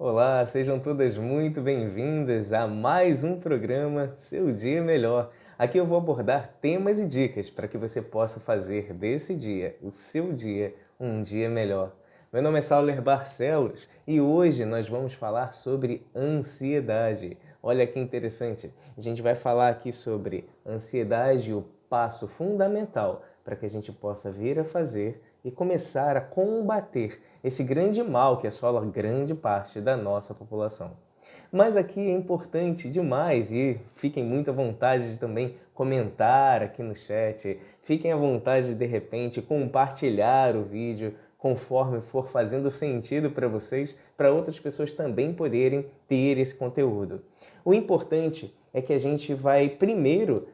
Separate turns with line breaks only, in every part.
Olá, sejam todas muito bem-vindas a mais um programa Seu Dia Melhor. Aqui eu vou abordar temas e dicas para que você possa fazer desse dia, o seu dia, um dia melhor. Meu nome é Sauler Barcelos e hoje nós vamos falar sobre ansiedade. Olha que interessante, a gente vai falar aqui sobre ansiedade, o passo fundamental para que a gente possa vir a fazer e começar a combater esse grande mal que assola grande parte da nossa população. Mas aqui é importante demais e fiquem muito à vontade de também comentar aqui no chat, fiquem à vontade de repente compartilhar o vídeo conforme for fazendo sentido para vocês, para outras pessoas também poderem ter esse conteúdo. O importante é que a gente vai primeiro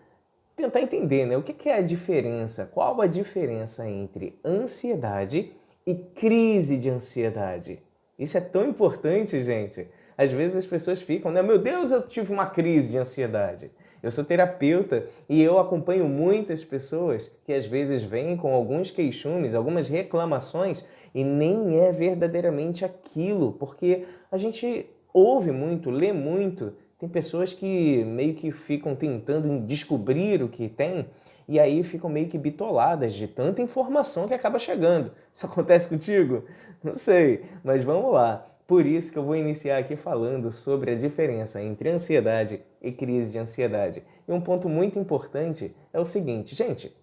tentar entender, né? O que é a diferença? Qual a diferença entre ansiedade e crise de ansiedade? Isso é tão importante, gente. Às vezes as pessoas ficam, né? Meu Deus, eu tive uma crise de ansiedade. Eu sou terapeuta e eu acompanho muitas pessoas que às vezes vêm com alguns queixumes, algumas reclamações e nem é verdadeiramente aquilo, porque a gente ouve muito, lê muito. Tem pessoas que meio que ficam tentando descobrir o que tem e aí ficam meio que bitoladas de tanta informação que acaba chegando. Isso acontece contigo? Não sei, mas vamos lá. Por isso que eu vou iniciar aqui falando sobre a diferença entre ansiedade e crise de ansiedade. E um ponto muito importante é o seguinte, gente,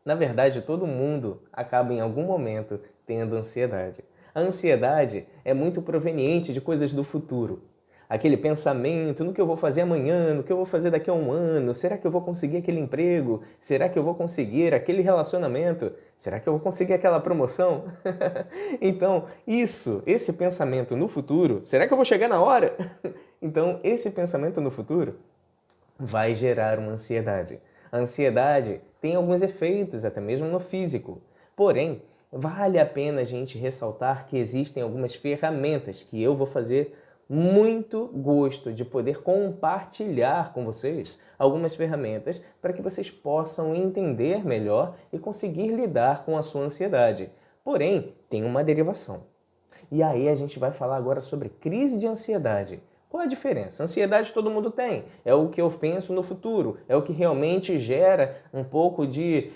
na verdade todo mundo acaba em algum momento tendo ansiedade. A ansiedade é muito proveniente de coisas do futuro. Aquele pensamento no que eu vou fazer amanhã, no que eu vou fazer daqui a um ano, será que eu vou conseguir aquele emprego? Será que eu vou conseguir aquele relacionamento? Será que eu vou conseguir aquela promoção? Então, esse pensamento no futuro, será que eu vou chegar na hora? Então, esse pensamento no futuro vai gerar uma ansiedade. A ansiedade tem alguns efeitos, até mesmo no físico. Porém, vale a pena a gente ressaltar que existem algumas ferramentas que eu vou fazer muito gosto de poder compartilhar com vocês algumas ferramentas para que vocês possam entender melhor e conseguir lidar com a sua ansiedade. Porém, tem uma derivação. E aí a gente vai falar agora sobre crise de ansiedade. Qual a diferença? Ansiedade todo mundo tem. É o que eu penso no futuro. É o que realmente gera um pouco de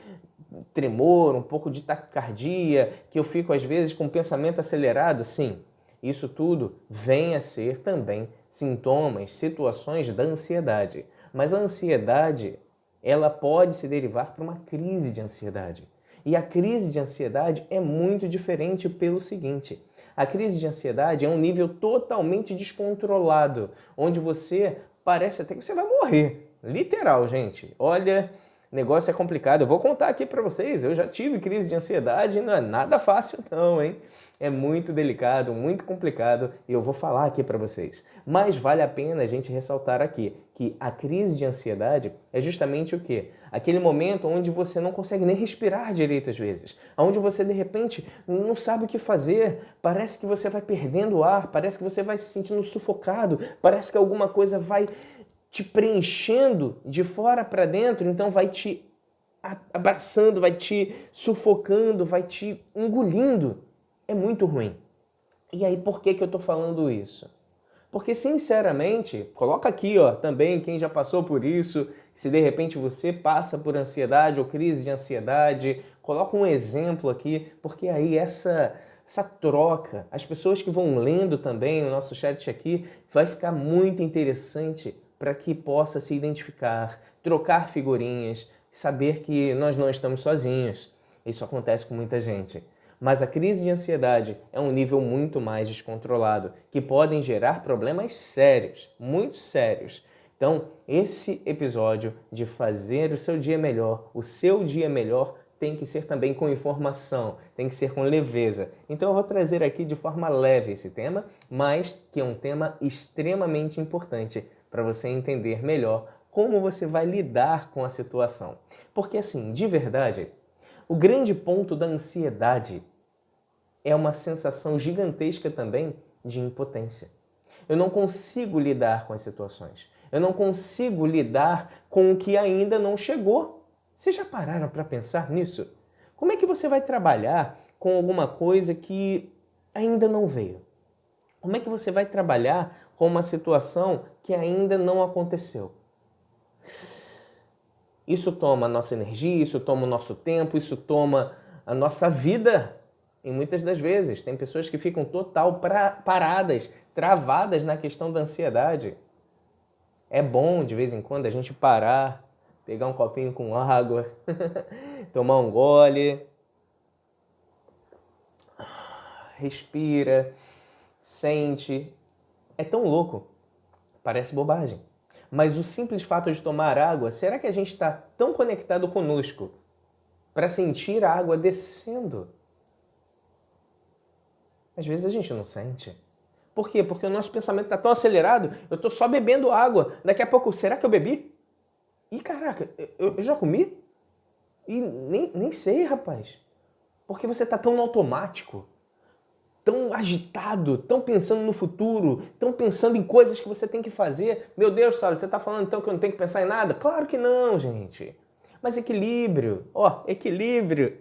tremor, um pouco de taquicardia, que eu fico às vezes com o pensamento acelerado. Sim, isso tudo vem a ser também sintomas, situações da ansiedade. Mas a ansiedade, ela pode se derivar para uma crise de ansiedade. E a crise de ansiedade é muito diferente pelo seguinte: a crise de ansiedade é um nível totalmente descontrolado, onde você parece até que você vai morrer. Literal, gente. Olha, o negócio é complicado. Eu vou contar aqui para vocês. Eu já tive crise de ansiedade e não é nada fácil não, hein? É muito delicado, muito complicado e eu vou falar aqui para vocês. Mas vale a pena a gente ressaltar aqui que a crise de ansiedade é justamente o quê? Aquele momento onde você não consegue nem respirar direito às vezes, onde você de repente não sabe o que fazer, parece que você vai perdendo o ar, parece que você vai se sentindo sufocado, parece que alguma coisa vai te preenchendo de fora para dentro, então vai te abraçando, vai te sufocando, vai te engolindo. É muito ruim. E aí, por que eu tô falando isso? Porque, sinceramente, coloca aqui, ó, também quem já passou por isso, se de repente você passa por ansiedade ou crise de ansiedade, coloca um exemplo aqui, porque aí essa troca, as pessoas que vão lendo também o nosso chat aqui, vai ficar muito interessante para que possa se identificar, trocar figurinhas, saber que nós não estamos sozinhos. Isso acontece com muita gente. Mas a crise de ansiedade é um nível muito mais descontrolado, que podem gerar problemas sérios, muito sérios. Então, esse episódio de fazer o seu dia melhor, o seu dia melhor, tem que ser também com informação, tem que ser com leveza. Então eu vou trazer aqui de forma leve esse tema, mas que é um tema extremamente importante para você entender melhor como você vai lidar com a situação. Porque assim, de verdade, o grande ponto da ansiedade é uma sensação gigantesca também de impotência. Eu não consigo lidar com as situações. Eu não consigo lidar com o que ainda não chegou. Vocês já pararam para pensar nisso? Como é que você vai trabalhar com alguma coisa que ainda não veio? Como é que você vai trabalhar com uma situação que ainda não aconteceu? Isso toma a nossa energia, isso toma o nosso tempo, isso toma a nossa vida. E muitas das vezes tem pessoas que ficam total paradas, travadas na questão da ansiedade. É bom de vez em quando a gente parar, pegar um copinho com água, tomar um gole, respira, sente. É tão louco, parece bobagem. Mas o simples fato de tomar água, será que a gente está tão conectado conosco para sentir a água descendo? Às vezes a gente não sente. Por quê? Porque o nosso pensamento está tão acelerado, eu estou só bebendo água. Daqui a pouco, será que eu bebi? Ih, caraca, eu já comi? E nem sei, rapaz. Porque você está tão no automático, tão agitado, tão pensando no futuro, tão pensando em coisas que você tem que fazer. Meu Deus, Saulo, você está falando então que eu não tenho que pensar em nada? Claro que não, gente. Mas equilíbrio, equilíbrio.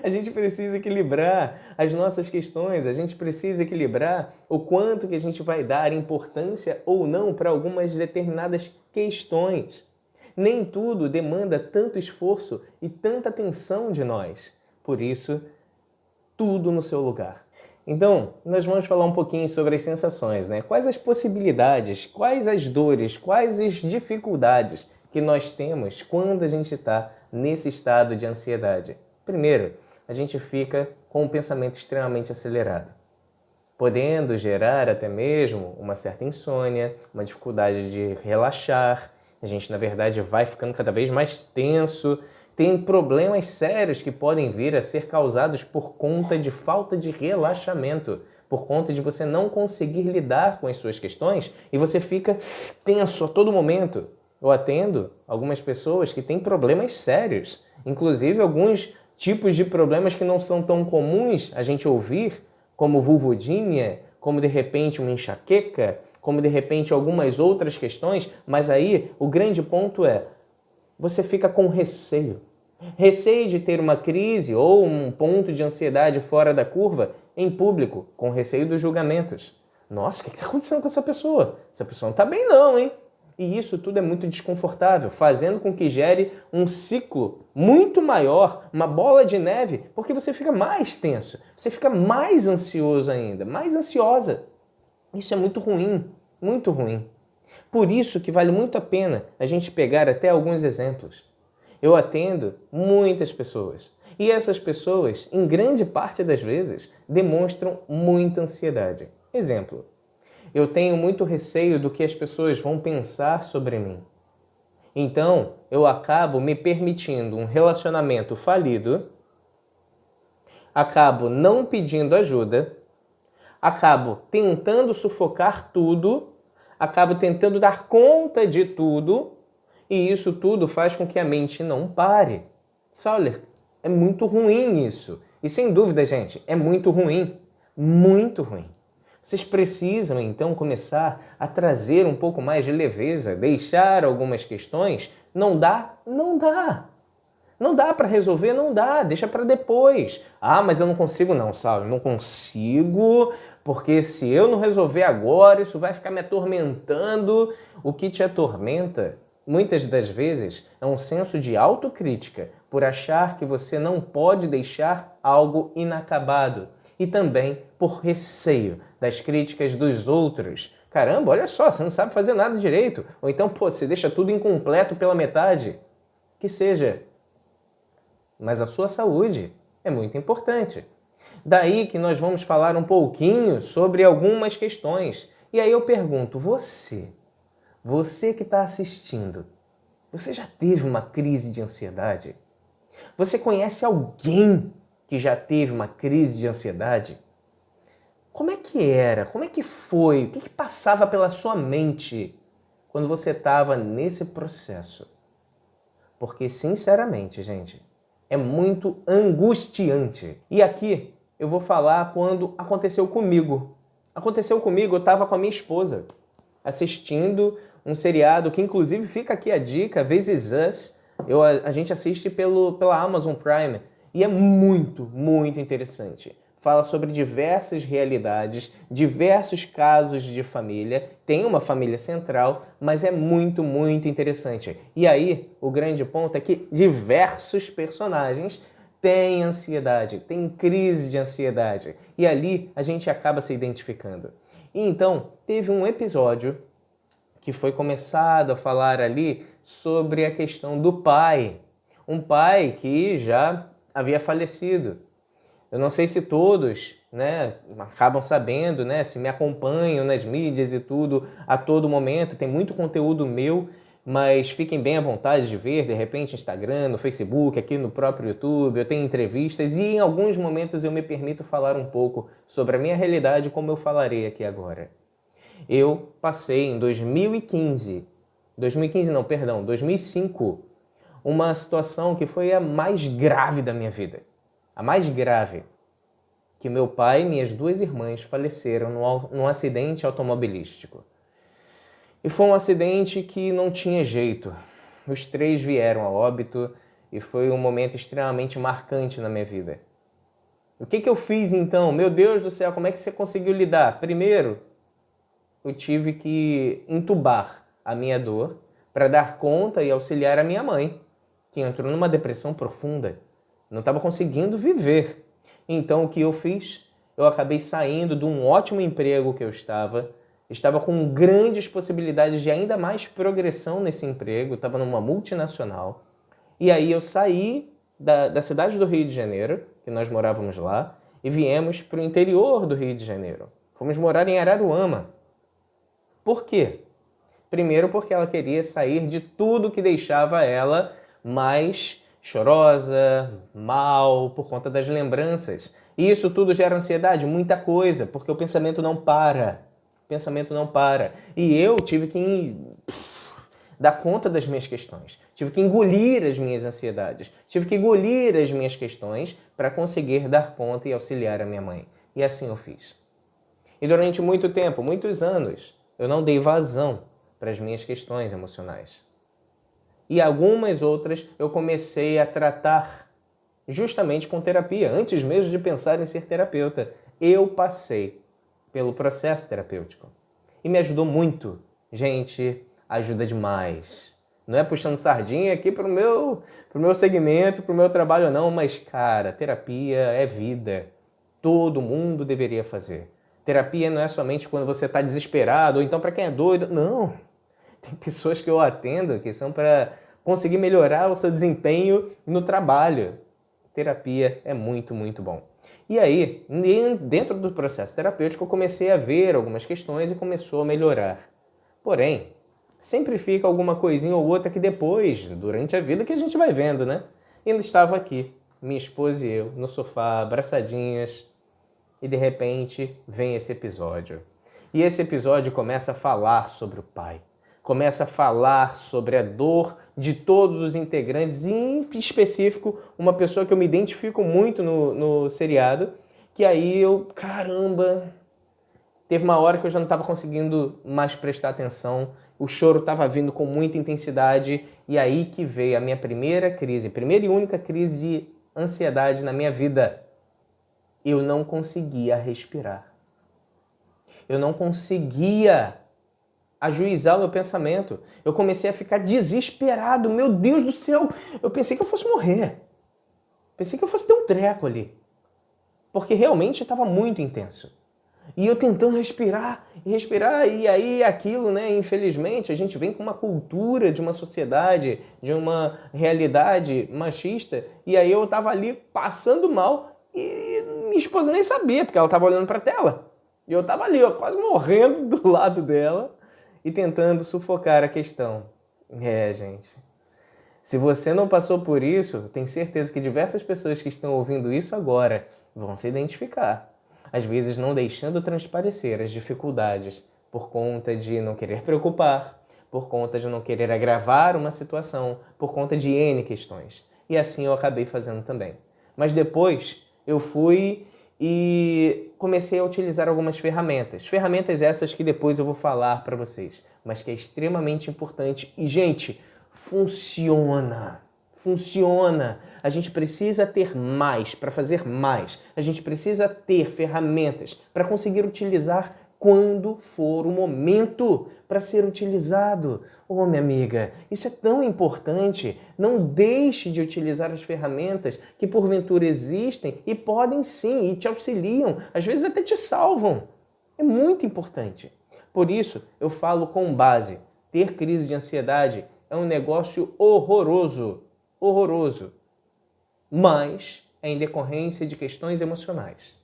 A gente precisa equilibrar as nossas questões, a gente precisa equilibrar o quanto que a gente vai dar importância ou não para algumas determinadas questões. Nem tudo demanda tanto esforço e tanta atenção de nós. Por isso, tudo no seu lugar. Então, nós vamos falar um pouquinho sobre as sensações, né? Quais as possibilidades, quais as dores, quais as dificuldades que nós temos quando a gente está nesse estado de ansiedade. Primeiro, a gente fica com um pensamento extremamente acelerado, podendo gerar até mesmo uma certa insônia, uma dificuldade de relaxar. A gente, na verdade, vai ficando cada vez mais tenso. Tem problemas sérios que podem vir a ser causados por conta de falta de relaxamento, por conta de você não conseguir lidar com as suas questões e você fica tenso a todo momento. Eu atendo algumas pessoas que têm problemas sérios, inclusive alguns tipos de problemas que não são tão comuns a gente ouvir, como vulvodínia, como de repente uma enxaqueca, como de repente algumas outras questões, mas aí o grande ponto é, você fica com receio. Receio de ter uma crise ou um ponto de ansiedade fora da curva em público, com receio dos julgamentos. Nossa, o que está acontecendo com essa pessoa? Essa pessoa não está bem não, hein? E isso tudo é muito desconfortável, fazendo com que gere um ciclo muito maior, uma bola de neve, porque você fica mais tenso, você fica mais ansioso ainda, mais ansiosa. Isso é muito ruim, muito ruim. Por isso que vale muito a pena a gente pegar até alguns exemplos. Eu atendo muitas pessoas e essas pessoas, em grande parte das vezes, demonstram muita ansiedade. Exemplo, eu tenho muito receio do que as pessoas vão pensar sobre mim. Então, eu acabo me permitindo um relacionamento falido, acabo não pedindo ajuda, acabo tentando sufocar tudo, acabo tentando dar conta de tudo, e isso tudo faz com que a mente não pare. Sauler, é muito ruim isso. E sem dúvida, gente, é muito ruim. Muito ruim. Vocês precisam, então, começar a trazer um pouco mais de leveza, deixar algumas questões. Não dá? Não dá. Não dá para resolver? Não dá. Deixa para depois. Ah, mas eu não consigo não, Saulo. Não consigo, porque se eu não resolver agora, isso vai ficar me atormentando. O que te atormenta, muitas das vezes, é um senso de autocrítica por achar que você não pode deixar algo inacabado. E também por receio das críticas dos outros. Caramba, olha só, você não sabe fazer nada direito. Ou então, você deixa tudo incompleto pela metade. Que seja. Mas a sua saúde é muito importante. Daí que nós vamos falar um pouquinho sobre algumas questões. E aí eu pergunto, você que está assistindo, você já teve uma crise de ansiedade? Você conhece alguém que já teve uma crise de ansiedade? Como é que era? Como é que foi? O que passava pela sua mente quando você estava nesse processo? Porque, sinceramente, gente, é muito angustiante. E aqui eu vou falar quando aconteceu comigo. Aconteceu comigo, eu estava com a minha esposa assistindo um seriado que, inclusive, fica aqui a dica, This Is Us. A gente assiste pela Amazon Prime. E é muito, muito interessante. fala sobre diversas realidades, diversos casos de família, tem uma família central, mas é muito, muito interessante. E aí, o grande ponto é que diversos personagens têm ansiedade, têm crise de ansiedade, e ali a gente acaba se identificando. E então, teve um episódio que foi começado a falar ali sobre a questão do pai. Um pai que já havia falecido. Eu não sei se todos, né, acabam sabendo, né, se me acompanham nas mídias e tudo a todo momento. Tem muito conteúdo meu, mas fiquem bem à vontade de ver, de repente, no Instagram, no Facebook, aqui no próprio YouTube. Eu tenho entrevistas e em alguns momentos eu me permito falar um pouco sobre a minha realidade, como eu falarei aqui agora. Eu passei em 2005, uma situação que foi a mais grave da minha vida. A mais grave, que meu pai e minhas duas irmãs faleceram num acidente automobilístico. E foi um acidente que não tinha jeito. Os três vieram a óbito e foi um momento extremamente marcante na minha vida. O que eu fiz então? Meu Deus do céu, como é que você conseguiu lidar? Primeiro, eu tive que entubar a minha dor para dar conta e auxiliar a minha mãe, que entrou numa depressão profunda. Não estava conseguindo viver. Então, o que eu fiz? Eu acabei saindo de um ótimo emprego que eu estava com grandes possibilidades de ainda mais progressão nesse emprego, estava numa multinacional. E aí eu saí da cidade do Rio de Janeiro, que nós morávamos lá, e viemos para o interior do Rio de Janeiro. Fomos morar em Araruama. Por quê? Primeiro porque ela queria sair de tudo que deixava ela mais chorosa, mal, por conta das lembranças. E isso tudo gera ansiedade, muita coisa, porque o pensamento não para. O pensamento não para. E eu tive que dar conta das minhas questões. Tive que engolir as minhas ansiedades. Tive que engolir as minhas questões para conseguir dar conta e auxiliar a minha mãe. E assim eu fiz. E durante muito tempo, muitos anos, eu não dei vazão para as minhas questões emocionais. E algumas outras eu comecei a tratar justamente com terapia. Antes mesmo de pensar em ser terapeuta, eu passei pelo processo terapêutico. E me ajudou muito. Gente, ajuda demais. Não é puxando sardinha aqui pro meu segmento, pro meu trabalho não, mas cara, terapia é vida. Todo mundo deveria fazer. Terapia não é somente quando você está desesperado, ou então para quem é doido. Não. Tem pessoas que eu atendo que são para conseguir melhorar o seu desempenho no trabalho. Terapia é muito, muito bom. E aí, dentro do processo terapêutico, eu comecei a ver algumas questões e começou a melhorar. Porém, sempre fica alguma coisinha ou outra que depois, durante a vida, que a gente vai vendo, né? E ainda estava aqui, minha esposa e eu, no sofá, abraçadinhas, e de repente vem esse episódio. E esse episódio começa a falar sobre o pai. Começa a falar sobre a dor de todos os integrantes, e em específico, uma pessoa que eu me identifico muito no seriado, que aí eu, caramba, teve uma hora que eu já não estava conseguindo mais prestar atenção, o choro estava vindo com muita intensidade, e aí que veio a minha primeira e única crise de ansiedade na minha vida. Eu não conseguia respirar. Eu não conseguia ajuizar o meu pensamento. Eu comecei a ficar desesperado. Meu Deus do céu! Eu pensei que eu fosse morrer. Pensei que eu fosse ter um treco ali. Porque realmente estava muito intenso. E eu tentando respirar, e aí aquilo, né? Infelizmente, a gente vem com uma cultura de uma sociedade, de uma realidade machista, e aí eu estava ali passando mal e minha esposa nem sabia, porque ela estava olhando para a tela. E eu estava ali, ó, quase morrendo do lado dela e tentando sufocar a questão. Gente, se você não passou por isso, tenho certeza que diversas pessoas que estão ouvindo isso agora vão se identificar. Às vezes não deixando transparecer as dificuldades por conta de não querer preocupar, por conta de não querer agravar uma situação, por conta de N questões. E assim eu acabei fazendo também. Mas depois eu fui e comecei a utilizar algumas ferramentas. Ferramentas essas que depois eu vou falar para vocês, mas que é extremamente importante. E, gente, funciona. funciona. A gente precisa ter mais para fazer mais. A gente precisa ter ferramentas para conseguir utilizar quando for o momento para ser utilizado. Oh, minha amiga, isso é tão importante. Não deixe de utilizar as ferramentas que porventura existem e podem sim, e te auxiliam, às vezes até te salvam. É muito importante. Por isso, eu falo com base. Ter crise de ansiedade é um negócio horroroso, horroroso. Mas é em decorrência de questões emocionais,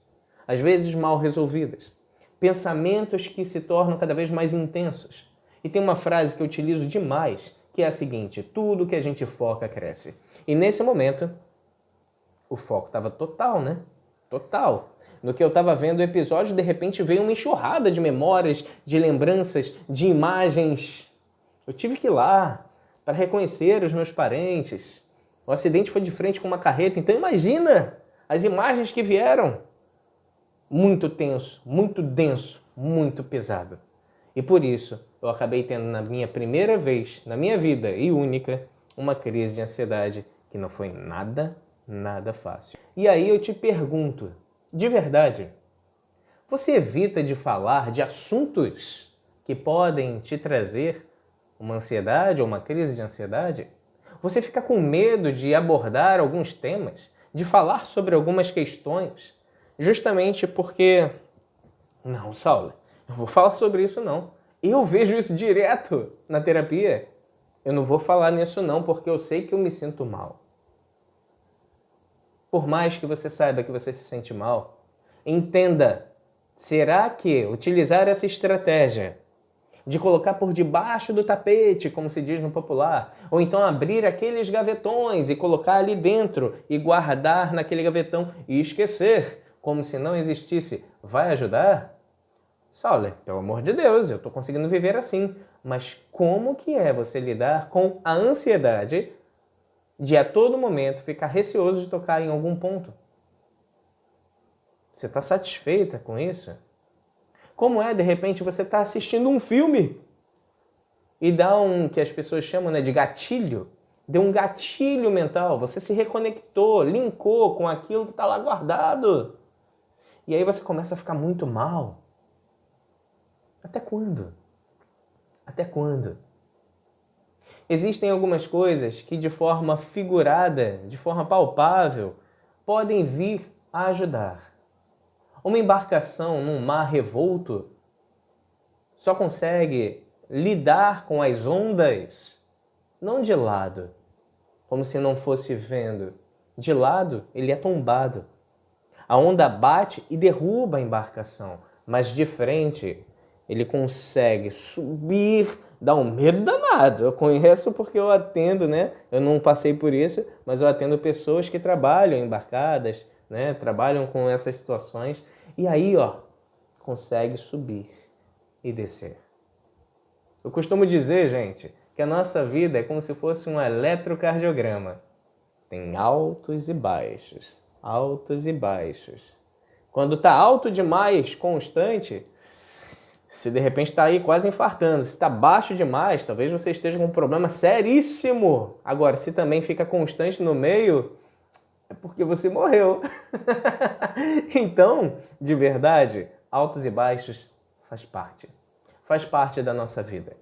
às vezes mal resolvidas. Pensamentos que se tornam cada vez mais intensos. E tem uma frase que eu utilizo demais, que é a seguinte: tudo que a gente foca cresce. E nesse momento, o foco estava total, né? Total. No que eu estava vendo o episódio, de repente veio uma enxurrada de memórias, de lembranças, de imagens. Eu tive que ir lá para reconhecer os meus parentes. O acidente foi de frente com uma carreta, então imagina as imagens que vieram. Muito tenso, muito denso, muito pesado. E por isso, eu acabei tendo na minha primeira vez, na minha vida e única, uma crise de ansiedade que não foi nada fácil. E aí eu te pergunto, de verdade, você evita de falar de assuntos que podem te trazer uma ansiedade ou uma crise de ansiedade? Você fica com medo de abordar alguns temas, de falar sobre algumas questões, justamente porque... Não, Saulo, eu não vou falar sobre isso não. Eu vejo isso direto na terapia. Eu não vou falar nisso não, porque eu sei que eu me sinto mal. Por mais que você saiba que você se sente mal, entenda, será que utilizar essa estratégia de colocar por debaixo do tapete, como se diz no popular, ou então abrir aqueles gavetões e colocar ali dentro e guardar naquele gavetão e esquecer, como se não existisse, vai ajudar? Sauler, pelo amor de Deus, eu estou conseguindo viver assim. Mas como que é você lidar com a ansiedade de a todo momento ficar receoso de tocar em algum ponto? Você está satisfeita com isso? Como é, de repente, você está assistindo um filme e dá um, que as pessoas chamam, né, de gatilho, deu um gatilho mental, você se reconectou, linkou com aquilo que está lá guardado. E aí você começa a ficar muito mal. Até quando? Até quando? Existem algumas coisas que de forma figurada, de forma palpável, podem vir a ajudar. Uma embarcação num mar revolto só consegue lidar com as ondas não de lado, como se não fosse vendo. De lado, ele é tombado. A onda bate e derruba a embarcação, mas de frente ele consegue subir, dá um medo danado. Eu conheço porque eu atendo, né? Eu não passei por isso, mas eu atendo pessoas que trabalham embarcadas, né? Trabalham com essas situações. E aí, ó, consegue subir e descer. Eu costumo dizer, gente, que a nossa vida é como se fosse um eletrocardiograma. Tem altos e baixos, altos e baixos. Quando está alto demais, constante, se de repente está aí quase infartando. Se está baixo demais, talvez você esteja com um problema seríssimo. Agora, se também fica constante no meio, é porque você morreu. Então, de verdade, altos e baixos faz parte. Faz parte da nossa vida.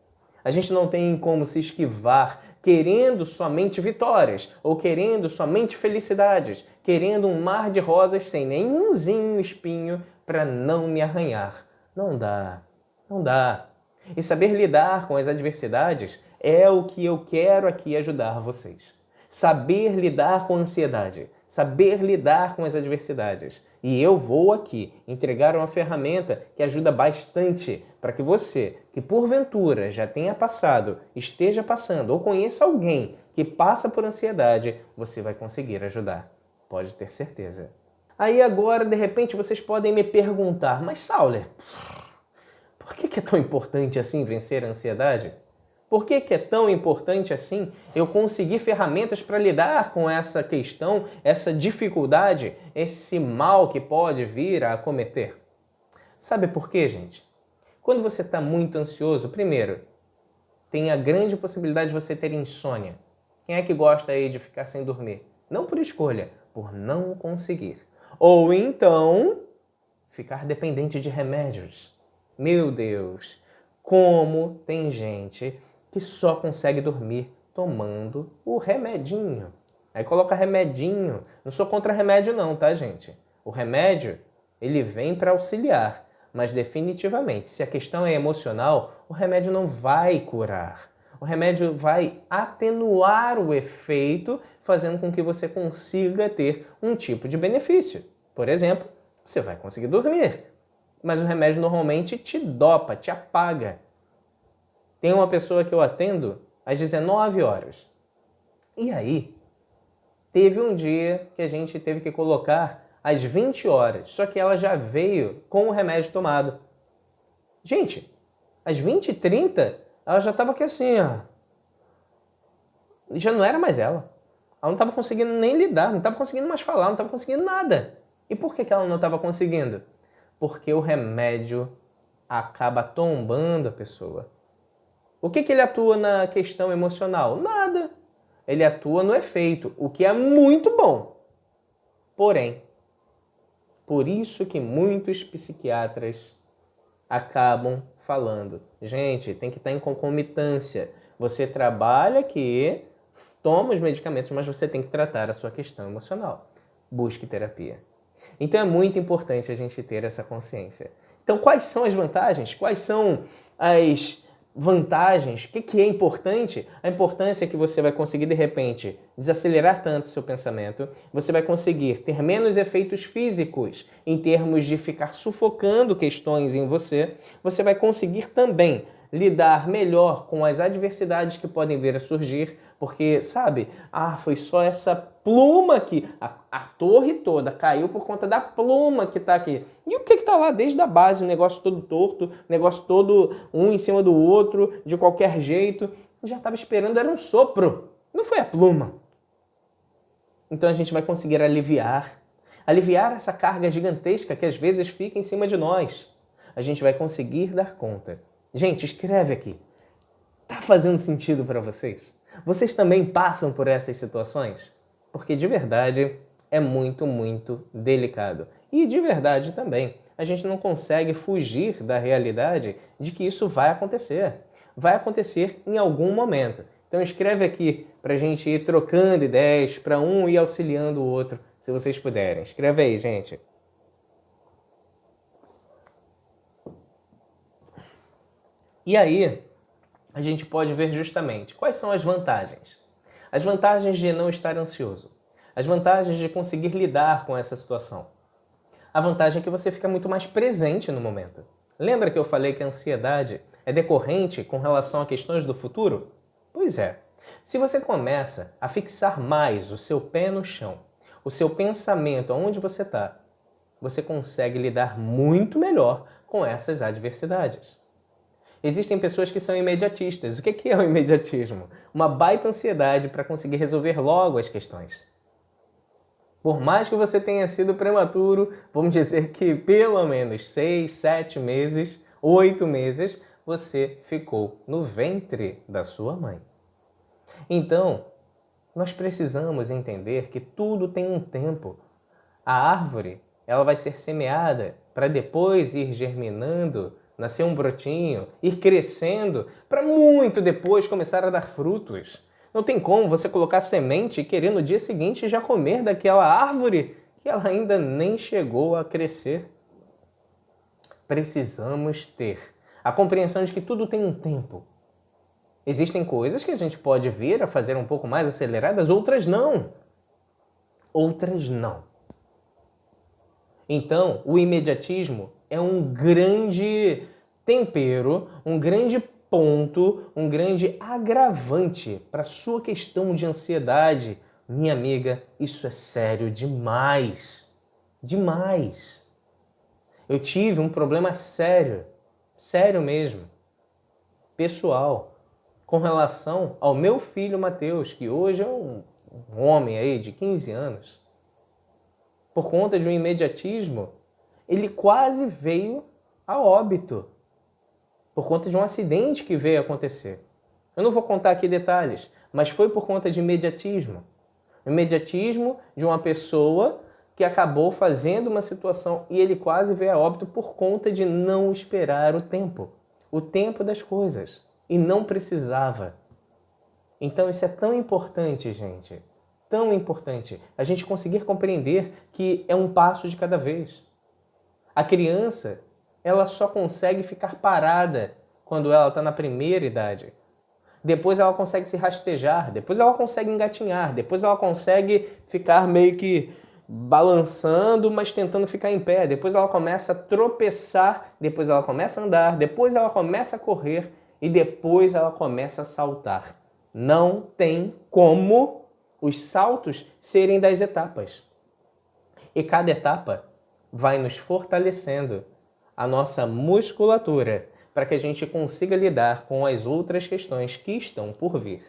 A gente não tem como se esquivar querendo somente vitórias ou querendo somente felicidades, querendo um mar de rosas sem nenhumzinho espinho para não me arranhar. Não dá. Não dá. E saber lidar com as adversidades é o que eu quero aqui ajudar vocês. Saber lidar com a ansiedade, saber lidar com as adversidades. E eu vou aqui entregar uma ferramenta que ajuda bastante para que você, que porventura já tenha passado, esteja passando ou conheça alguém que passa por ansiedade, você vai conseguir ajudar. Pode ter certeza. Aí agora, de repente, vocês podem me perguntar, mas Sauler, por que é tão importante assim vencer a ansiedade? Por que é tão importante assim eu conseguir ferramentas para lidar com essa questão, essa dificuldade, esse mal que pode vir a acometer? Sabe por quê, gente? Quando você está muito ansioso, primeiro, tem a grande possibilidade de você ter insônia. Quem é que gosta aí de ficar sem dormir? Não por escolha, por não conseguir. Ou então, ficar dependente de remédios. Meu Deus, como tem gente que só consegue dormir tomando o remedinho. Aí coloca remedinho. Não sou contra remédio não, tá, gente? O remédio, ele vem para auxiliar. Mas definitivamente, se a questão é emocional, o remédio não vai curar. O remédio vai atenuar o efeito, fazendo com que você consiga ter um tipo de benefício. Por exemplo, você vai conseguir dormir, mas o remédio normalmente te dopa, te apaga. Tem uma pessoa que eu atendo às 19 horas. E aí, teve um dia que a gente teve que colocar às 20 horas, só que ela já veio com o remédio tomado. Gente, às 20h30, ela já estava aqui assim, ó. Já não era mais ela. Ela não estava conseguindo nem lidar, não estava conseguindo mais falar, não estava conseguindo nada. E por que ela não estava conseguindo? Porque o remédio acaba tombando a pessoa. O que ele atua na questão emocional? Nada. Ele atua no efeito, o que é muito bom. Porém, por isso que muitos psiquiatras acabam falando, gente, tem que estar em concomitância. Você trabalha aqui, toma os medicamentos, mas você tem que tratar a sua questão emocional. Busque terapia. Então é muito importante a gente ter essa consciência. Então quais são as vantagens? Quais são as vantagens? O que é importante? A importância é que você vai conseguir, de repente, desacelerar tanto o seu pensamento, você vai conseguir ter menos efeitos físicos em termos de ficar sufocando questões em você, você vai conseguir também lidar melhor com as adversidades que podem vir a surgir, porque, sabe, foi só essa pluma aqui, a torre toda caiu por conta da pluma que tá aqui. E o que tá lá desde a base, o negócio todo torto, o negócio todo um em cima do outro, de qualquer jeito, já estava esperando, era um sopro, não foi a pluma. Então a gente vai conseguir aliviar essa carga gigantesca que às vezes fica em cima de nós. A gente vai conseguir dar conta. Gente, escreve aqui. Tá fazendo sentido para vocês? Vocês também passam por essas situações? Porque de verdade é muito, muito delicado. E de verdade também, a gente não consegue fugir da realidade de que isso vai acontecer. Vai acontecer em algum momento. Então escreve aqui para a gente ir trocando ideias, para um ir auxiliando o outro, se vocês puderem. Escreve aí, gente. E aí, a gente pode ver justamente quais são as vantagens. As vantagens de não estar ansioso. As vantagens de conseguir lidar com essa situação. A vantagem é que você fica muito mais presente no momento. Lembra que eu falei que a ansiedade é decorrente com relação a questões do futuro? Pois é. Se você começa a fixar mais o seu pé no chão, o seu pensamento aonde você está, você consegue lidar muito melhor com essas adversidades. Existem pessoas que são imediatistas. O que é o imediatismo? Uma baita ansiedade para conseguir resolver logo as questões. Por mais que você tenha sido prematuro, vamos dizer que pelo menos 6, 7 meses, 8 meses, você ficou no ventre da sua mãe. Então, nós precisamos entender que tudo tem um tempo. A árvore, ela vai ser semeada para depois ir germinando, nascer um brotinho, ir crescendo, para muito depois começar a dar frutos. Não tem como você colocar semente e querer no dia seguinte já comer daquela árvore que ela ainda nem chegou a crescer. Precisamos ter a compreensão de que tudo tem um tempo. Existem coisas que a gente pode vir a fazer um pouco mais aceleradas, outras não. Outras não. Então, o imediatismo é um grande tempero, um grande ponto, um grande agravante para a sua questão de ansiedade. Minha amiga, isso é sério demais. Demais. Eu tive um problema sério, sério mesmo, pessoal, com relação ao meu filho Mateus, que hoje é um homem aí de 15 anos. Por conta de um imediatismo, ele quase veio a óbito. Por conta de um acidente que veio acontecer. Eu não vou contar aqui detalhes, mas foi por conta de imediatismo. O imediatismo de uma pessoa que acabou fazendo uma situação e ele quase veio a óbito por conta de não esperar o tempo das coisas, e não precisava. Então isso é tão importante, gente, tão importante, a gente conseguir compreender que é um passo de cada vez. A criança, ela só consegue ficar parada quando ela está na primeira idade. Depois ela consegue se rastejar, depois ela consegue engatinhar, depois ela consegue ficar meio que balançando, mas tentando ficar em pé. Depois ela começa a tropeçar, depois ela começa a andar, depois ela começa a correr e depois ela começa a saltar. Não tem como os saltos serem das etapas. E cada etapa vai nos fortalecendo a nossa musculatura para que a gente consiga lidar com as outras questões que estão por vir.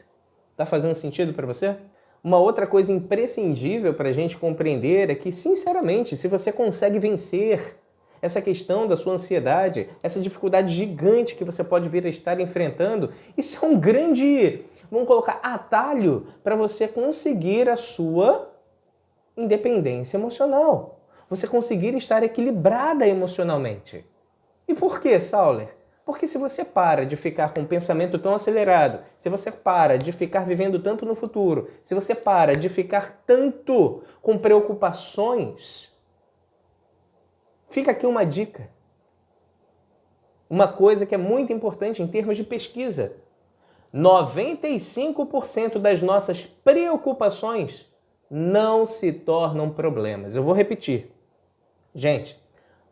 Tá fazendo sentido para você? Uma outra coisa imprescindível para a gente compreender é que, sinceramente, se você consegue vencer essa questão da sua ansiedade, essa dificuldade gigante que você pode vir a estar enfrentando, isso é um grande, vamos colocar, atalho para você conseguir a sua independência emocional. Você conseguir estar equilibrada emocionalmente. E por que, Sauler? Porque se você para de ficar com um pensamento tão acelerado, se você para de ficar vivendo tanto no futuro, se você para de ficar tanto com preocupações, fica aqui uma dica. Uma coisa que é muito importante em termos de pesquisa. 95% das nossas preocupações não se tornam problemas. Eu vou repetir. Gente,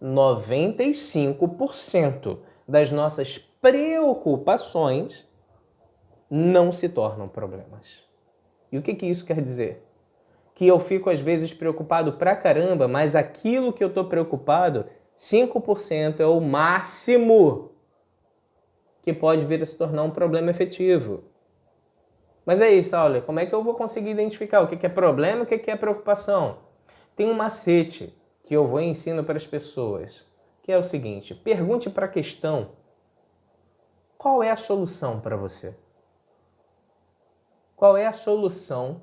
95% das nossas preocupações não se tornam problemas. E o que isso quer dizer? Que eu fico às vezes preocupado pra caramba, mas aquilo que eu tô preocupado, 5% é o máximo que pode vir a se tornar um problema efetivo. Mas é isso, olha, como é que eu vou conseguir identificar o que é problema e o que é preocupação? Tem um macete que eu vou e ensino para as pessoas, que é o seguinte: pergunte para a questão, qual é a solução para você? Qual é a solução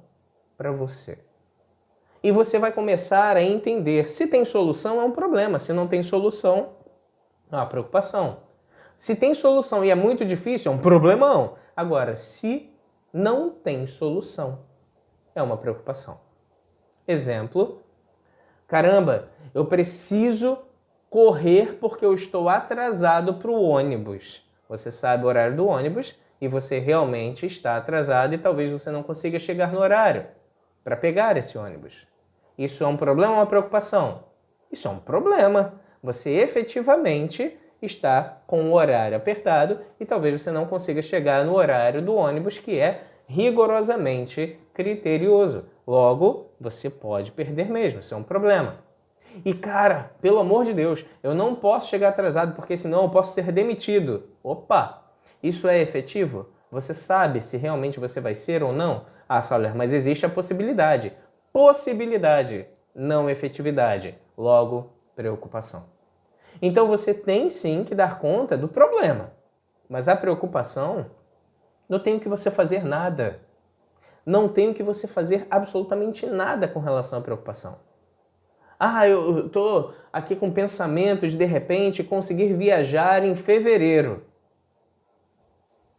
para você? E você vai começar a entender, se tem solução é um problema, se não tem solução é uma preocupação. Se tem solução e é muito difícil, é um problemão. Agora, se não tem solução, é uma preocupação. Exemplo: caramba, eu preciso correr porque eu estou atrasado para o ônibus. Você sabe o horário do ônibus e você realmente está atrasado e talvez você não consiga chegar no horário para pegar esse ônibus. Isso é um problema ou uma preocupação? Isso é um problema. Você efetivamente está com o horário apertado e talvez você não consiga chegar no horário do ônibus, que é rigorosamente criterioso. Logo, você pode perder mesmo, isso é um problema. E cara, pelo amor de Deus, eu não posso chegar atrasado porque senão eu posso ser demitido. Opa, isso é efetivo? Você sabe se realmente você vai ser ou não? Ah, Sauler, mas existe a possibilidade. Possibilidade, não efetividade. Logo, preocupação. Então você tem sim que dar conta do problema. Mas a preocupação, não tem o que você fazer nada. Não tem o que você fazer absolutamente nada com relação à preocupação. Ah, eu estou aqui com pensamento de repente conseguir viajar em fevereiro.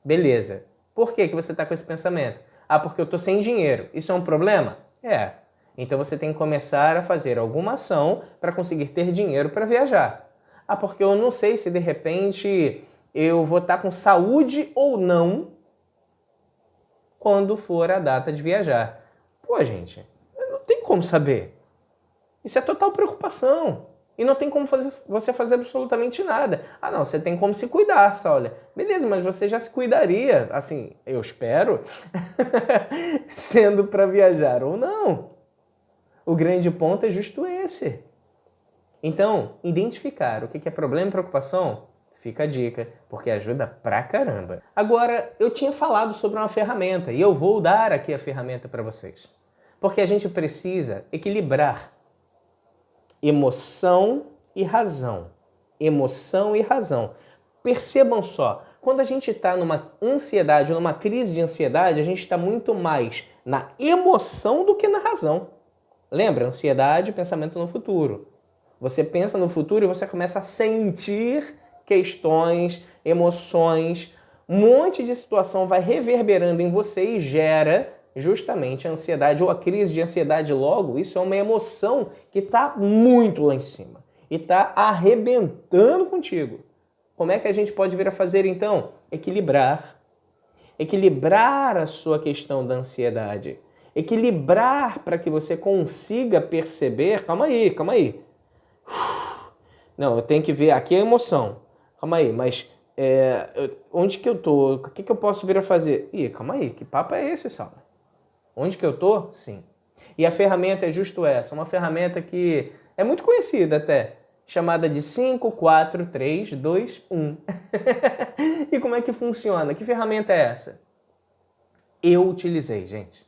Beleza. Por que você está com esse pensamento? Ah, porque eu estou sem dinheiro. Isso é um problema? É. Então você tem que começar a fazer alguma ação para conseguir ter dinheiro para viajar. Ah, porque eu não sei se de repente eu vou estar com saúde ou não quando for a data de viajar. Pô, gente, não tem como saber. Isso é total preocupação. E não tem como você fazer absolutamente nada. Ah, não, você tem como se cuidar, olha. Beleza, mas você já se cuidaria, assim, eu espero, sendo para viajar ou não. O grande ponto é justo esse. Então, identificar o que é problema e preocupação, fica a dica, porque ajuda pra caramba. Agora, eu tinha falado sobre uma ferramenta e eu vou dar aqui a ferramenta para vocês. Porque a gente precisa equilibrar emoção e razão. Emoção e razão. Percebam só, quando a gente está numa ansiedade, numa crise de ansiedade, a gente está muito mais na emoção do que na razão. Lembra? Ansiedade, pensamento no futuro. Você pensa no futuro e você começa a sentir questões, emoções, um monte de situação vai reverberando em você e gera justamente a ansiedade ou a crise de ansiedade logo. Isso é uma emoção que está muito lá em cima e está arrebentando contigo. Como é que a gente pode vir a fazer então? Equilibrar. Equilibrar a sua questão da ansiedade. Equilibrar para que você consiga perceber... Calma aí. Não, eu tenho que ver... Aqui é a emoção. Calma aí, mas... onde que eu tô? O que eu posso vir a fazer? Calma aí, que papo é esse, Saulo? Onde que eu tô? Sim. E a ferramenta é justo essa. Uma ferramenta que é muito conhecida até. Chamada de 5, 4, 3, 2, 1. E como é que funciona? Que ferramenta é essa? Eu utilizei, gente.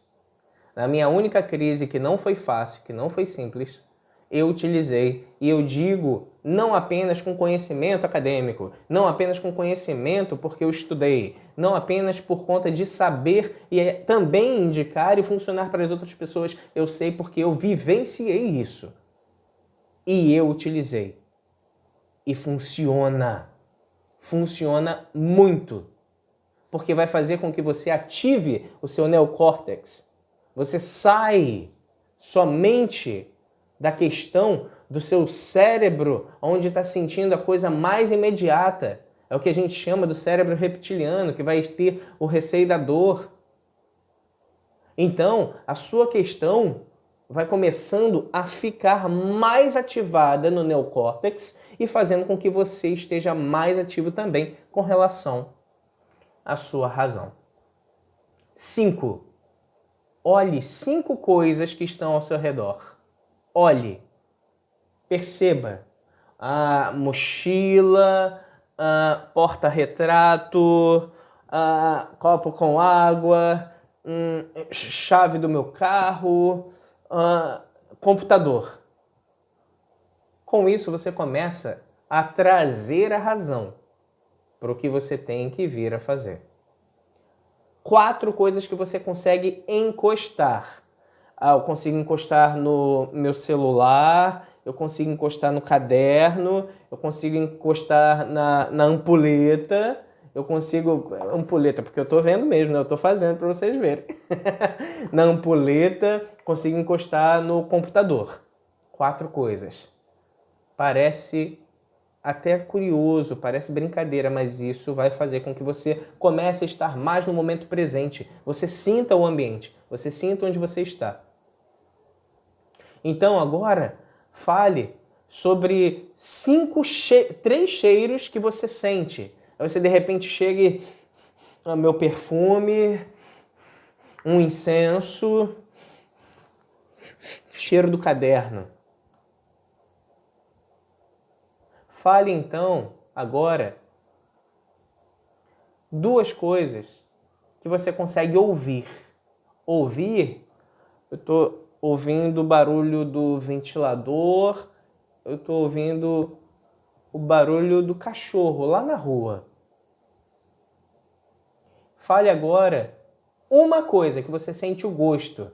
Na minha única crise que não foi fácil, que não foi simples, eu utilizei, e eu digo não apenas com conhecimento acadêmico, não apenas com conhecimento porque eu estudei, não apenas por conta de saber e também indicar e funcionar para as outras pessoas, eu sei porque eu vivenciei isso. E eu utilizei. E funciona. Funciona muito. Porque vai fazer com que você ative o seu neocórtex. Você sai somente da questão do seu cérebro, onde está sentindo a coisa mais imediata. É o que a gente chama do cérebro reptiliano, que vai ter o receio da dor. Então, a sua questão vai começando a ficar mais ativada no neocórtex e fazendo com que você esteja mais ativo também com relação à sua razão. 5. Olhe 5 coisas que estão ao seu redor. Olhe. Perceba. A mochila, a porta-retrato, a copo com água, chave do meu carro, computador. Com isso, você começa a trazer a razão para o que você tem que vir a fazer. 4 coisas que você consegue encostar. Eu consigo encostar no meu celular, eu consigo encostar no caderno, eu consigo encostar na ampulheta, eu consigo... Ampulheta, porque eu tô vendo mesmo, né? Eu tô fazendo para vocês verem. Na ampulheta, consigo encostar no computador. 4 coisas. Parece até curioso, parece brincadeira, mas isso vai fazer com que você comece a estar mais no momento presente. Você sinta o ambiente, você sinta onde você está. Então agora, fale sobre 3 cheiros que você sente. Aí você de repente chega e... meu perfume, um incenso, cheiro do caderno. Fale então, agora, 2 coisas que você consegue ouvir. Ouvir, eu estou ouvindo o barulho do ventilador, eu estou ouvindo o barulho do cachorro lá na rua. Fale agora uma coisa que você sente o gosto.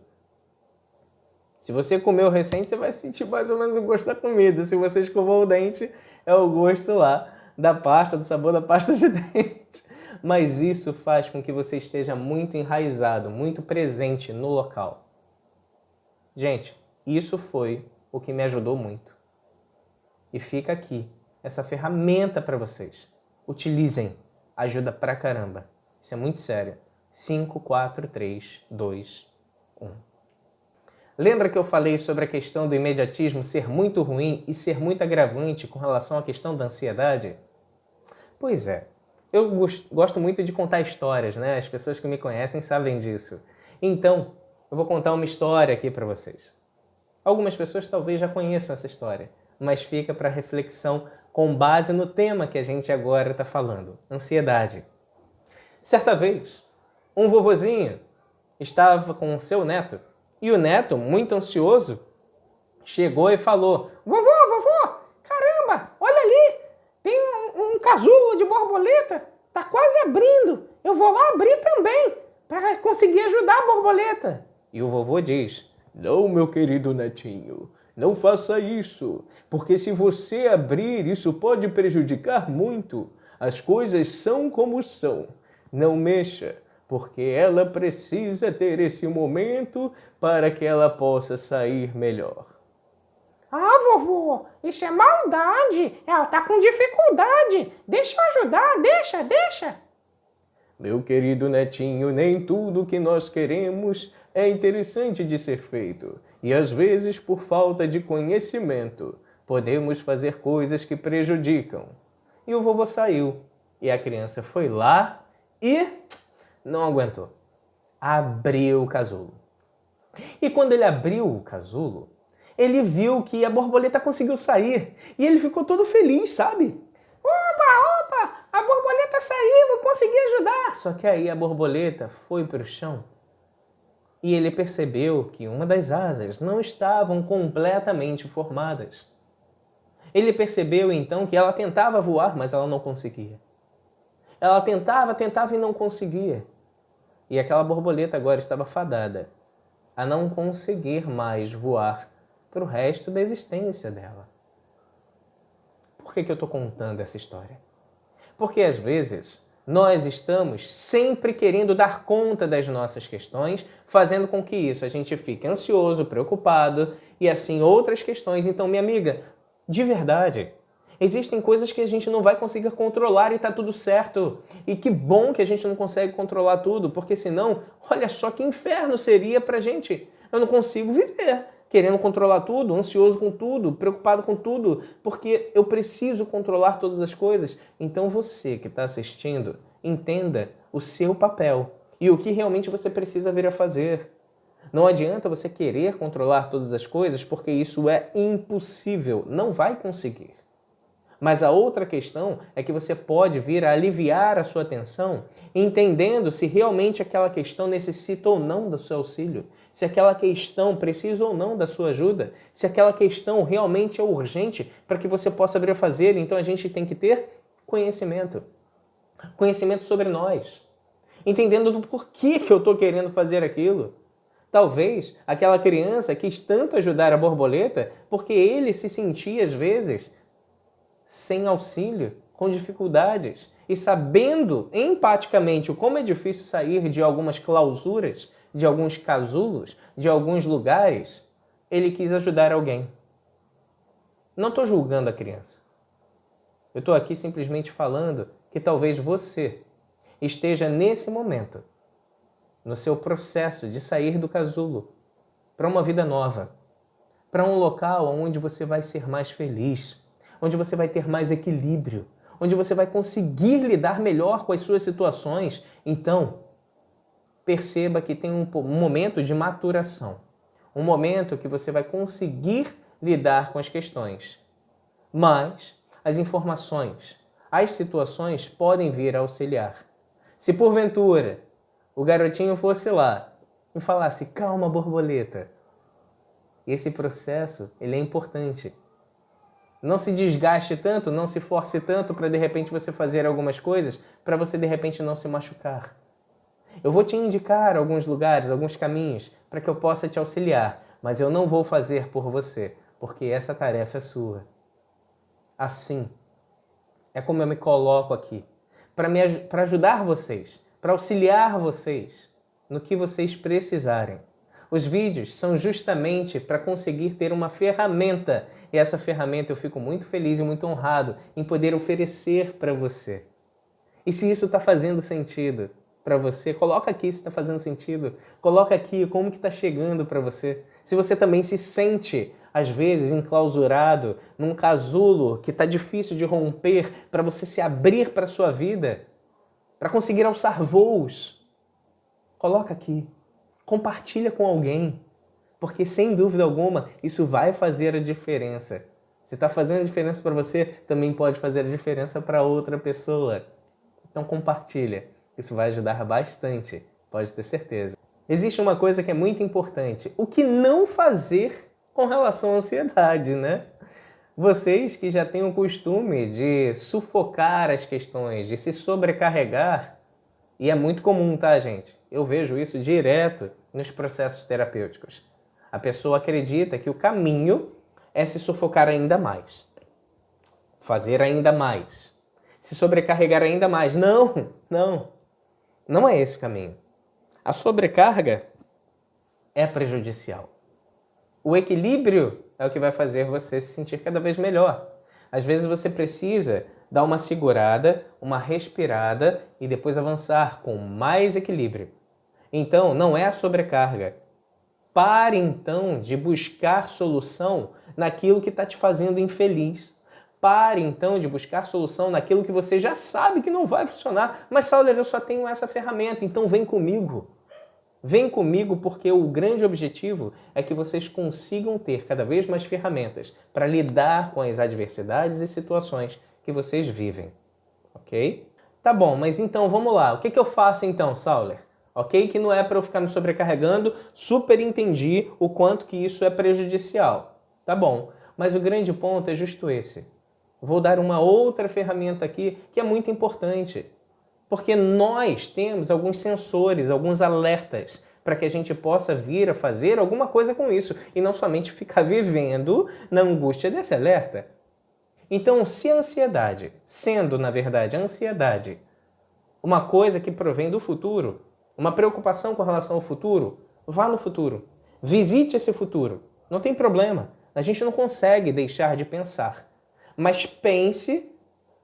Se você comeu recente, você vai sentir mais ou menos o gosto da comida. Se você escovou o dente, é o gosto lá da pasta, do sabor da pasta de dente. Mas isso faz com que você esteja muito enraizado, muito presente no local. Gente, isso foi o que me ajudou muito. E fica aqui essa ferramenta para vocês. Utilizem. Ajuda pra caramba. Isso é muito sério. 5, 4, 3, 2, 1. Lembra que eu falei sobre a questão do imediatismo ser muito ruim e ser muito agravante com relação à questão da ansiedade? Pois é. Eu gosto muito de contar histórias, né? As pessoas que me conhecem sabem disso. Então, eu vou contar uma história aqui para vocês. Algumas pessoas talvez já conheçam essa história, mas fica para reflexão com base no tema que a gente agora está falando, ansiedade. Certa vez, um vovozinho estava com o seu neto e o neto, muito ansioso, chegou e falou: vovô, caramba, olha ali!
Tem um casulo de borboleta, tá quase abrindo. Eu vou lá abrir também, para conseguir ajudar a borboleta.
E o vovô diz: não, meu querido netinho, não faça isso, porque se você abrir, isso pode prejudicar muito. As coisas são como são. Não mexa, porque ela precisa ter esse momento para que ela possa sair melhor.
Ah, vovô, isso é maldade. Ela tá com dificuldade. Deixa eu ajudar, deixa.
Meu querido netinho, nem tudo que nós queremos é interessante de ser feito. E às vezes, por falta de conhecimento, podemos fazer coisas que prejudicam. E o vovô saiu. E a criança foi lá e não aguentou. Abriu o casulo. E quando ele abriu o casulo, ele viu que a borboleta conseguiu sair. E ele ficou todo feliz, sabe?
Opa, a borboleta saiu, eu consegui ajudar.
Só que aí a borboleta foi para o chão e ele percebeu que uma das asas não estavam completamente formadas. Ele percebeu então que ela tentava voar, mas ela não conseguia. Ela tentava e não conseguia. E aquela borboleta agora estava fadada a não conseguir mais voar para o resto da existência dela. Por que eu estou contando essa história? Porque às vezes nós estamos sempre querendo dar conta das nossas questões, fazendo com que isso a gente fique ansioso, preocupado e assim outras questões. Então, minha amiga, de verdade, existem coisas que a gente não vai conseguir controlar e tá tudo certo. E que bom que a gente não consegue controlar tudo, porque senão, olha só que inferno seria pra gente. Eu não consigo viver querendo controlar tudo, ansioso com tudo, preocupado com tudo, porque eu preciso controlar todas as coisas. Então você que está assistindo, entenda o seu papel e o que realmente você precisa vir a fazer. Não adianta você querer controlar todas as coisas, porque isso é impossível, não vai conseguir. Mas a outra questão é que você pode vir a aliviar a sua tensão, entendendo se realmente aquela questão necessita ou não do seu auxílio, se aquela questão precisa ou não da sua ajuda, se aquela questão realmente é urgente para que você possa vir a fazer. Então a gente tem que ter conhecimento. Conhecimento sobre nós. Entendendo do porquê que eu estou querendo fazer aquilo. Talvez aquela criança quis tanto ajudar a borboleta porque ele se sentia, às vezes, sem auxílio, com dificuldades e sabendo empaticamente o como é difícil sair de algumas clausuras, de alguns casulos, de alguns lugares, ele quis ajudar alguém. Não estou julgando a criança. Eu estou aqui simplesmente falando que talvez você esteja nesse momento, no seu processo de sair do casulo para uma vida nova, para um local onde você vai ser mais feliz, onde você vai ter mais equilíbrio, onde você vai conseguir lidar melhor com as suas situações. Então, perceba que tem um momento de maturação, um momento que você vai conseguir lidar com as questões. Mas as informações, as situações podem vir a auxiliar. Se porventura o garotinho fosse lá e falasse: calma, borboleta, esse processo ele é importante. Não se desgaste tanto, não se force tanto para de repente você fazer algumas coisas, para você de repente não se machucar. Eu vou te indicar alguns lugares, alguns caminhos, para que eu possa te auxiliar, mas eu não vou fazer por você, porque essa tarefa é sua. Assim, é como eu me coloco aqui, para ajudar vocês, para auxiliar vocês no que vocês precisarem. Os vídeos são justamente para conseguir ter uma ferramenta, e essa ferramenta eu fico muito feliz e muito honrado em poder oferecer para você. E se isso está fazendo sentido para você, coloca aqui se está fazendo sentido, coloca aqui como que está chegando para você. Se você também se sente, às vezes, enclausurado num casulo que está difícil de romper para você se abrir para a sua vida, para conseguir alçar voos, coloca aqui. Compartilha com alguém, porque sem dúvida alguma isso vai fazer a diferença. Se está fazendo a diferença para você, também pode fazer a diferença para outra pessoa. Então compartilha, isso vai ajudar bastante, pode ter certeza. Existe uma coisa que é muito importante, o que não fazer com relação à ansiedade, né? Vocês que já têm o costume de sufocar as questões, de se sobrecarregar, e é muito comum, tá, gente? Eu vejo isso direto nos processos terapêuticos. A pessoa acredita que o caminho é se sufocar ainda mais, fazer ainda mais, se sobrecarregar ainda mais. Não é esse o caminho. A sobrecarga é prejudicial. O equilíbrio é o que vai fazer você se sentir cada vez melhor. Às vezes você precisa dar uma segurada, uma respirada e depois avançar com mais equilíbrio. Então, não é a sobrecarga. Pare então de buscar solução naquilo que está te fazendo infeliz. Pare então de buscar solução naquilo que você já sabe que não vai funcionar. Mas, Sauler, eu só tenho essa ferramenta, então vem comigo. Vem comigo porque o grande objetivo é que vocês consigam ter cada vez mais ferramentas para lidar com as adversidades e situações que vocês vivem, ok? Tá bom, mas então vamos lá. O que eu faço então, Sauler? Ok? Que não é para eu ficar me sobrecarregando, super entendi o quanto que isso é prejudicial. Tá bom, mas o grande ponto é justo esse. Vou dar uma outra ferramenta aqui que é muito importante. Porque nós temos alguns sensores, alguns alertas para que a gente possa vir a fazer alguma coisa com isso e não somente ficar vivendo na angústia desse alerta. Então, se a ansiedade, sendo na verdade a ansiedade uma coisa que provém do futuro, uma preocupação com relação ao futuro, vá no futuro, visite esse futuro, não tem problema, a gente não consegue deixar de pensar, mas pense,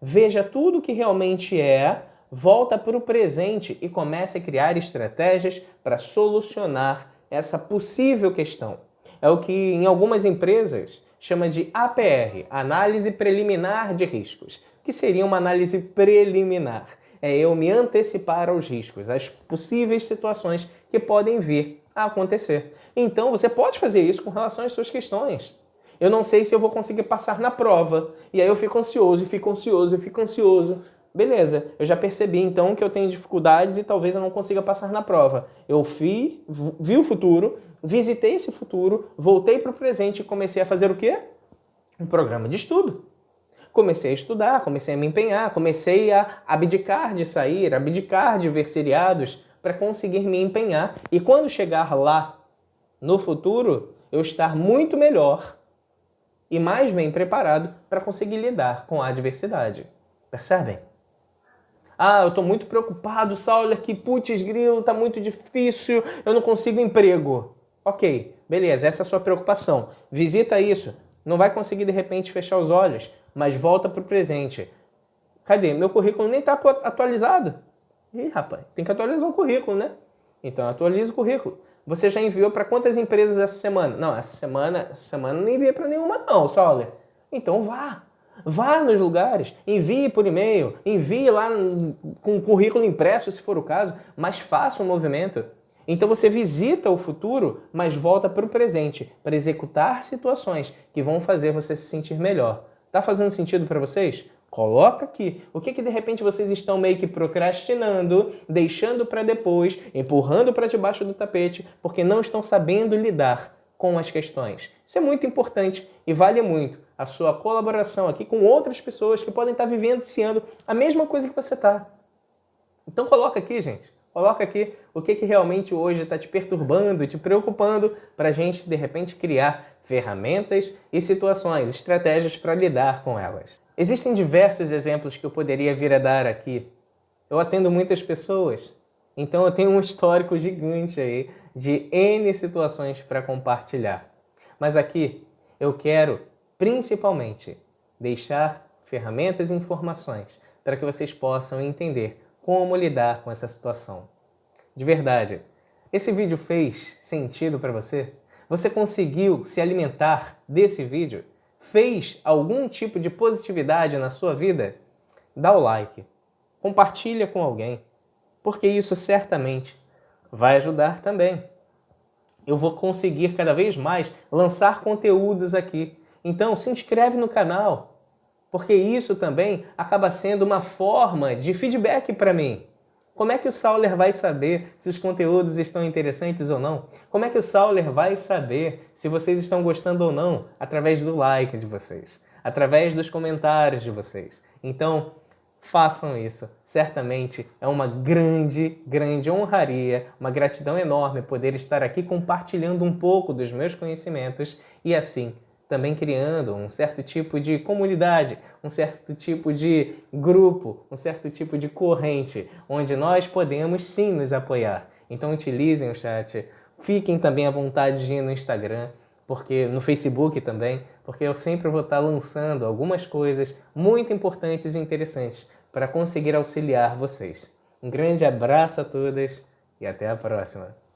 veja tudo o que realmente é, volta para o presente e comece a criar estratégias para solucionar essa possível questão. É o que em algumas empresas chama de APR, Análise Preliminar de Riscos. O que seria uma análise preliminar? É eu me antecipar aos riscos, às possíveis situações que podem vir a acontecer. Então você pode fazer isso com relação às suas questões. Eu não sei se eu vou conseguir passar na prova, e aí eu fico ansioso, Beleza, eu já percebi então que eu tenho dificuldades e talvez eu não consiga passar na prova. Eu vi o futuro, visitei esse futuro, voltei para o presente e comecei a fazer o quê? Um programa de estudo. Comecei a estudar, comecei a me empenhar, comecei a abdicar de sair, abdicar de ver seriados para conseguir me empenhar. E quando chegar lá no futuro, eu estar muito melhor e mais bem preparado para conseguir lidar com a adversidade. Percebem? Ah, eu estou muito preocupado, Sauler, que putz grilo, está muito difícil, eu não consigo emprego. Ok, beleza, essa é a sua preocupação. Visita isso. Não vai conseguir, de repente, fechar os olhos, mas volta para o presente. Cadê? Meu currículo nem está atualizado. Ih, rapaz, tem que atualizar o currículo, né? Então, atualiza o currículo. Você já enviou para quantas empresas essa semana? Não, essa semana não enviei para nenhuma não, Sauler. Então, vá. Vá nos lugares, envie por e-mail, envie lá com o currículo impresso, se for o caso, mas faça um movimento. Então você visita o futuro, mas volta para o presente, para executar situações que vão fazer você se sentir melhor. Tá fazendo sentido para vocês? Coloca aqui. O que de repente vocês estão meio que procrastinando, deixando para depois, empurrando para debaixo do tapete, porque não estão sabendo lidar com as questões. Isso é muito importante e vale muito a sua colaboração aqui com outras pessoas que podem estar vivenciando a mesma coisa que você está. Então coloca aqui, gente. Coloca aqui o que realmente hoje está te perturbando, te preocupando, para a gente, de repente, criar ferramentas e situações, estratégias para lidar com elas. Existem diversos exemplos que eu poderia vir a dar aqui. Eu atendo muitas pessoas, então eu tenho um histórico gigante aí de N situações para compartilhar. Mas aqui eu quero, principalmente, deixar ferramentas e informações para que vocês possam entender como lidar com essa situação. De verdade, esse vídeo fez sentido para você? Você conseguiu se alimentar desse vídeo? Fez algum tipo de positividade na sua vida? Dá o like, compartilha com alguém, porque isso certamente vai ajudar também. Eu vou conseguir cada vez mais lançar conteúdos aqui. Então se inscreve no canal, porque isso também acaba sendo uma forma de feedback para mim. Como é que o Sauler vai saber se os conteúdos estão interessantes ou não? Como é que o Sauler vai saber se vocês estão gostando ou não? Através do like de vocês. através dos comentários de vocês. Então, façam isso. Certamente é uma grande honraria, uma gratidão enorme poder estar aqui compartilhando um pouco dos meus conhecimentos e assim também criando um certo tipo de comunidade, um certo tipo de grupo, um certo tipo de corrente, onde nós podemos sim nos apoiar. Então utilizem o chat, fiquem também à vontade de ir no Instagram, porque no Facebook também, porque eu sempre vou estar lançando algumas coisas muito importantes e interessantes para conseguir auxiliar vocês. Um grande abraço a todas e até a próxima!